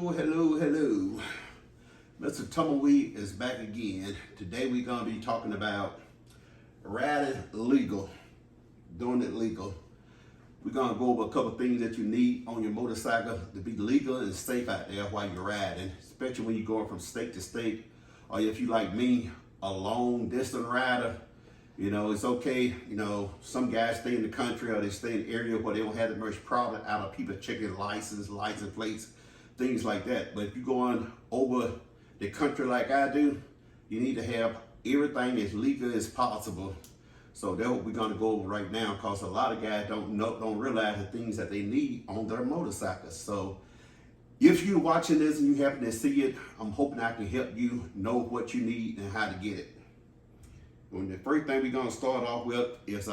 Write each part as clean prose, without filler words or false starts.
Hello. Mr. Tumbleweed is back again. Today we're going to be talking about riding legal, doing it legal. We're going to go over a couple things that you need on your motorcycle to be legal and safe out there while you're riding, especially when you're going from state to state, or if you like me, a long distance rider. You know, it's okay. You know, some guys stay in the country or they stay in an area where they don't have that much problem out of people checking license plates, things like that. But if you're going over the country like I do, you need to have everything as legal as possible. So that's what we're going to go over right now, because a lot of guys don't realize the things that they need on their motorcycles. So if you're watching this and you happen to see it, I'm hoping I can help you know what you need and how to get it. And the first thing we're going to start off with is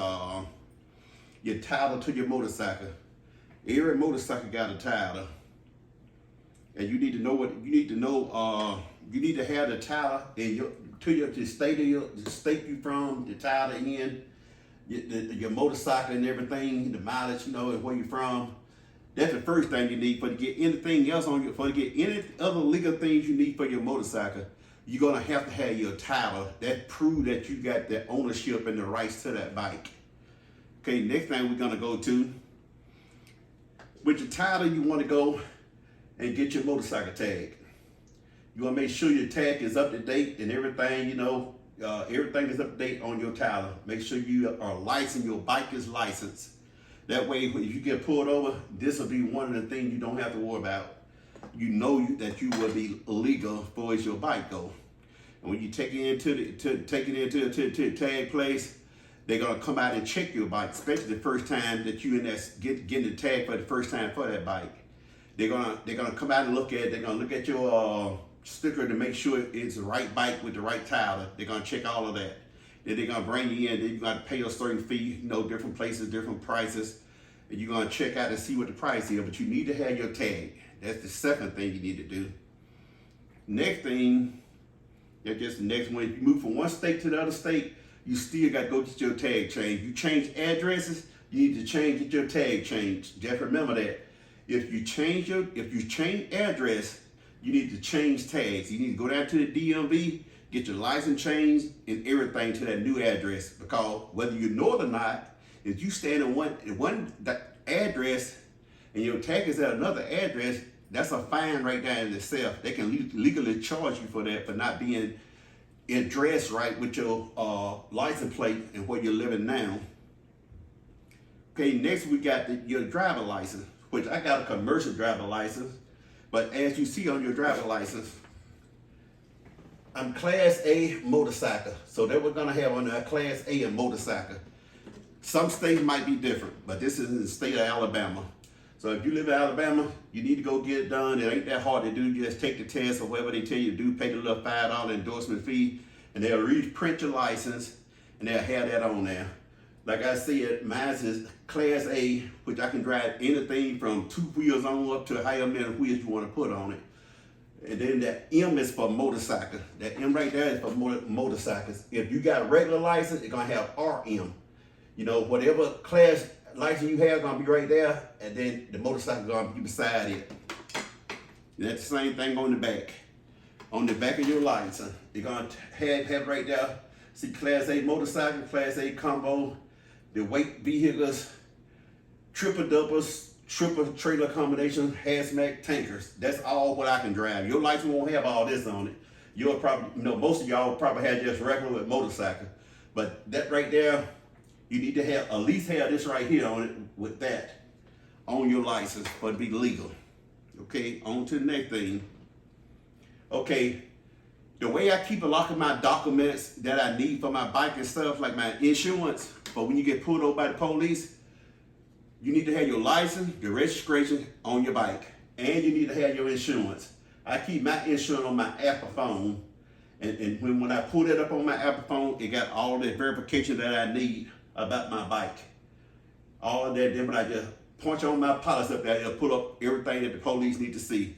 your title to your motorcycle. Every motorcycle got a title, and you need to know what you need to know. You need to have the title in the state you from, the title in your motorcycle and everything, the mileage, you know, and where you're from. That's the first thing you need. For to get anything else on for to get any other legal things you need for your motorcycle, you're gonna have to have your title that prove that you got the ownership and the rights to that bike. Okay, next thing we're gonna go to, with your title, you wanna go and get your motorcycle tag. You wanna make sure your tag is up to date and everything, you know, everything is up to date on your title. Make sure you are licensed, your bike is licensed. That way, if you get pulled over, this will be one of the things you don't have to worry about. You know that you will be legal as far as your bike go. And when you take it into the tag place, they're gonna come out and check your bike, especially the first time that you in that getting the tag for the first time for that bike. They're gonna come out and look at it. They're gonna look at your sticker to make sure it's the right bike with the right title. They're gonna check all of that. Then they're gonna bring you in. Then you gotta pay a certain fee. You know, different places, different prices, and you're gonna check out and see what the price is. But you need to have your tag. That's the second thing you need to do. Next thing, that's just the next one. If you move from one state to the other state, you still got to go get your tag changed. You change addresses, you need to get your tag changed. Just remember that. If you change address, you need to change tags. You need to go down to the DMV, get your license changed and everything to that new address. Because whether you know it or not, if you stand in one address and your tag is at another address, that's a fine right there in itself. They can legally charge you for that, for not being addressed right with your license plate and where you're living now. Okay, next we got your driver license, which I got a commercial driver license, but as you see on your driver license, I'm Class A motorcycle. So that we're gonna have on there Class A and motorcycle. Some states might be different, but this is in the state of Alabama. So if you live in Alabama, you need to go get it done. It ain't that hard to do. You just take the test or whatever they tell you to do, pay the little $5 endorsement fee, and they'll reprint your license, and they'll have that on there. Like I said, mine is Class A, which I can drive anything from 2 wheels on up to however many wheels you want to put on it. And then that M is for motorcycle. That M right there is for motorcycles. If you got a regular license, it's gonna have RM. You know, whatever class license you have gonna be right there, and then the motorcycle gonna be beside it. And that's the same thing on the back. On the back of your license, you're gonna have right there. See, Class A motorcycle, Class A combo, the weight vehicles, triple doubles, triple trailer combination, hazmat tankers. That's all what I can drive. Your license won't have all this on it. You'll probably, you know, most of y'all probably have just regular with motorcycle, but that right there, you need to have at least have this right here on it with that on your license for it to be legal. Okay, on to the next thing. Okay, the way I keep a lot of my documents that I need for my bike and stuff, like my insurance, for when you get pulled over by the police, you need to have your license, your registration on your bike, and you need to have your insurance. I keep my insurance on my Apple phone, and when I pull it up on my Apple phone, it got all the verification that I need about my bike. All of that, then when I just punch on my policy up there, it'll pull up everything that the police need to see.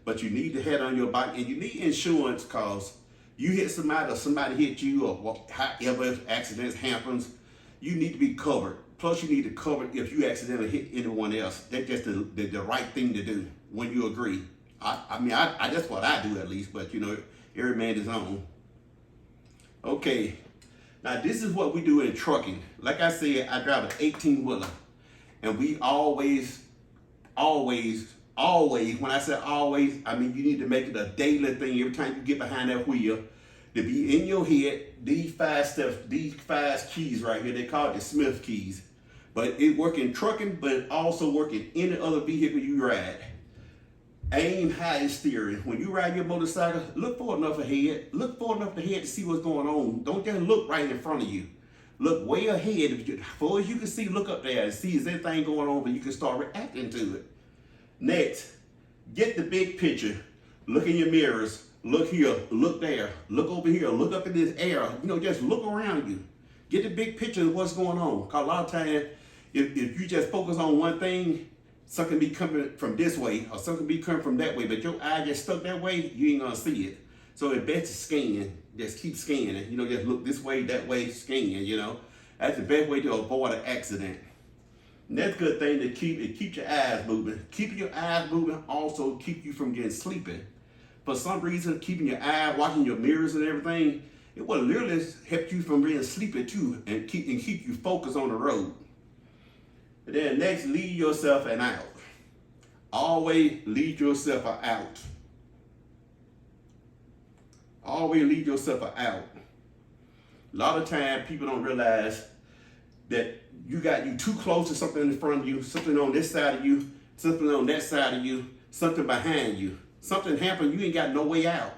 But you need to have it on your bike, and you need insurance, because you hit somebody or somebody hit you, or however accidents happens, you need to be covered. Plus you need to cover if you accidentally hit anyone else. That's just the right thing to do when you agree. I mean, that's what I do at least, but you know, every man his own. Okay, now this is what we do in trucking. Like I said, I drive an 18-wheeler, and we always, when I say always, I mean you need to make it a daily thing every time you get behind that wheel to be in your head. These 5 steps, these 5 keys right here, they call it the Smith keys. But it work in trucking, but it also work in any other vehicle you ride. Aim high in steering. When you ride your motorcycle, look far enough ahead. Look far enough ahead to see what's going on. Don't just look right in front of you. Look way ahead. As far as you can see, look up there and see is anything going on, but you can start reacting to it. Next, get the big picture. Look in your mirrors. Look here. Look there. Look over here. Look up in this air. You know, just look around you. Get the big picture of what's going on. Because a lot of times, if you just focus on one thing, something be coming from this way or something be coming from that way, but your eye just stuck that way, you ain't gonna see it. So it's best to scan. Just keep scanning. You know, just look this way, that way, scan, you know. That's the best way to avoid an accident. And that's a good thing to keep your eyes moving. Keeping your eyes moving also keep you from getting sleepy. For some reason, keeping your eye, watching your mirrors and everything, it will literally help you from being sleepy too and keep you focused on the road. And then next, lead yourself and out. Always lead yourself out. Always lead yourself out. A lot of times people don't realize that you too close to something in front of you, something on this side of you, something on that side of you, something behind you. Something happened, you ain't got no way out.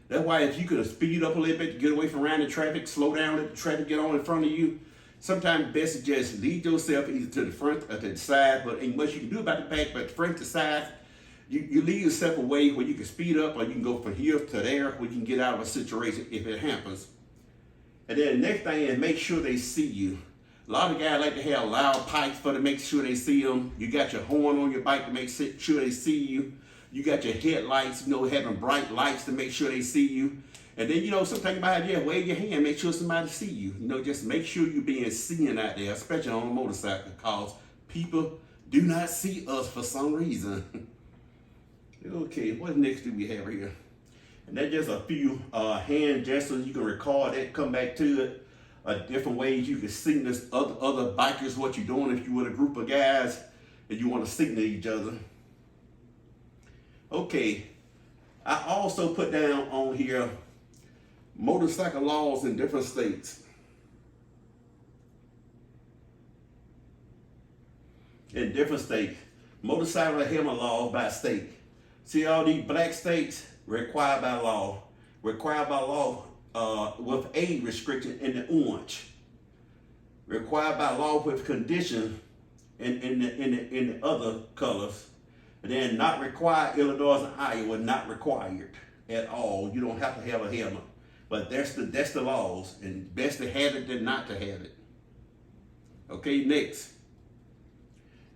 That's why if you could speed up a little bit to get away from random traffic, slow down, let the traffic get on in front of you, sometimes best to just lead yourself either to the front or to the side, but ain't much you can do about the back, but the front to side, you lead yourself away where you can speed up or you can go from here to there where you can get out of a situation if it happens. And then the next thing is make sure they see you. A lot of guys like to have loud pipes to make sure they see them. You got your horn on your bike to make sure they see you. You got your headlights, you know, having bright lights to make sure they see you. And then, you know, sometimes you might have to wave your hand, make sure somebody see you. You know, just make sure you're being seen out there, especially on a motorcycle, because people do not see us for some reason. Okay, what next do we have here? And that's just a few hand gestures. You can record it, come back to it. Different ways you can signal other bikers what you're doing if you're with a group of guys and you want to signal each other. Okay, I also put down on here motorcycle laws in different states. In different states, motorcycle helmet laws by state. See all these black states required by law. Required by law with age restriction in the orange. Required by law with condition in the other colors. And then not required, Illinois and Iowa, not required at all. You don't have to have a helmet. But that's the laws, and best to have it than not to have it. Okay, next.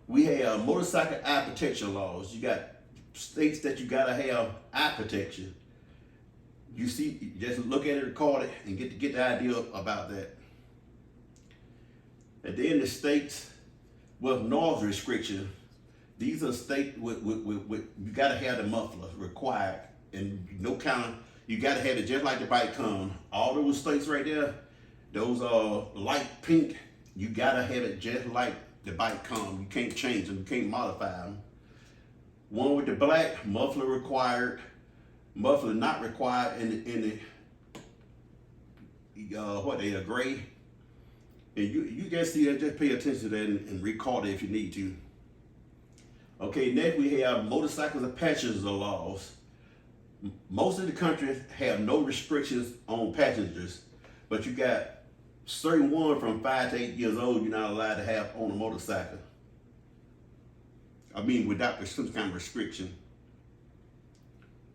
We have motorcycle eye protection laws. You got states that you gotta have eye protection. You see, just look at it, record it, and get the idea about that. And then the states with noise restriction. These are states with you gotta have the muffler required, and no kind of, you gotta have it just like the bike come. All those states right there, those are light pink. You gotta have it just like the bike come. You can't change them. You can't modify them. One with the black, muffler required, muffler not required in the gray. And you guys see that, just pay attention to that and record it if you need to. Okay, next we have motorcycles and passenger laws. Most of the countries have no restrictions on passengers, but you got certain ones from 5 to 8 years old you're not allowed to have on a motorcycle. I mean, without some kind of restriction.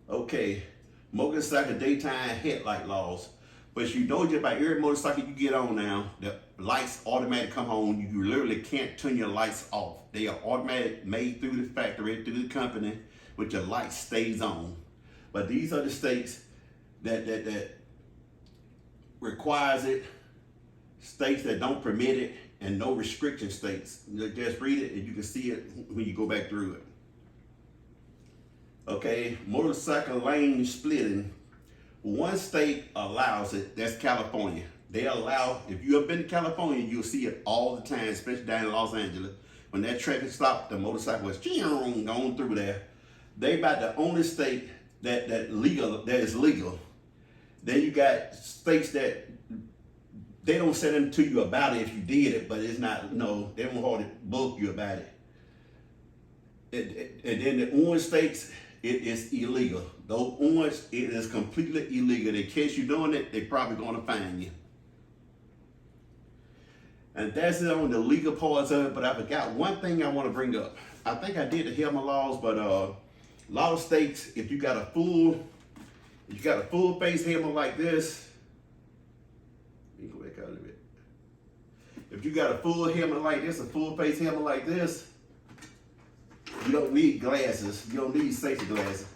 Okay, motorcycle daytime headlight laws. But you know, just about every motorcycle you get on now, the lights automatically come on. You literally can't turn your lights off. They are automatic, made through the factory, through the company, but your light stays on. But these are the states that requires it, states that don't permit it, and no restriction states. Just read it and you can see it when you go back through it. Okay, motorcycle lane splitting. One state allows it, that's California. They allow, if you have been to California, you'll see it all the time, especially down in Los Angeles. When that traffic stopped, the motorcycle was going through there. They about the only state that is legal. Then you got states that they don't say anything to you about it if you did it, but it's not, no, they won't hardly book you about it. And then the orange states, it is illegal. Those orange, it is completely illegal. In case you're doing it, they're probably going to fine you. And that's it on the legal parts of it, but I forgot one thing I want to bring up. I think I did the helmet laws, but a lot of states, if you got a full face helmet like this, let me go back out of it. If you got a full helmet like this, a full face helmet like this, you don't need glasses. You don't need safety glasses.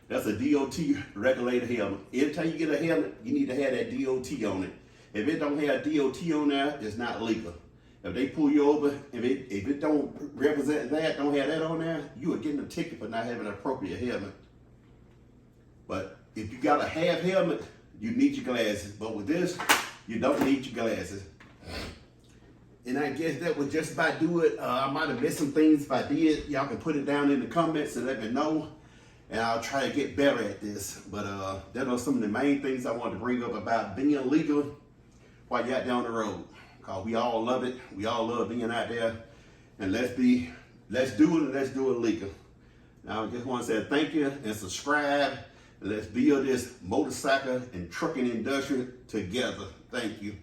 That's a DOT regulated helmet. Every time you get a helmet, you need to have that DOT on it. If it don't have DOT on there, it's not legal. If they pull you over, if it don't represent that, don't have that on there, you are getting a ticket for not having an appropriate helmet. But if you got a half helmet, you need your glasses. But with this, you don't need your glasses. And I guess that would just about do it. I might have missed some things. If I did, y'all can put it down in the comments and let me know. And I'll try to get better at this. But that are some of the main things I wanted to bring up about being legal while you're out down the road. Because we all love it. We all love being out there. And let's do it and let's do it legal. Now I just want to say thank you and subscribe. And let's build this motorcycle and trucking industry together. Thank you.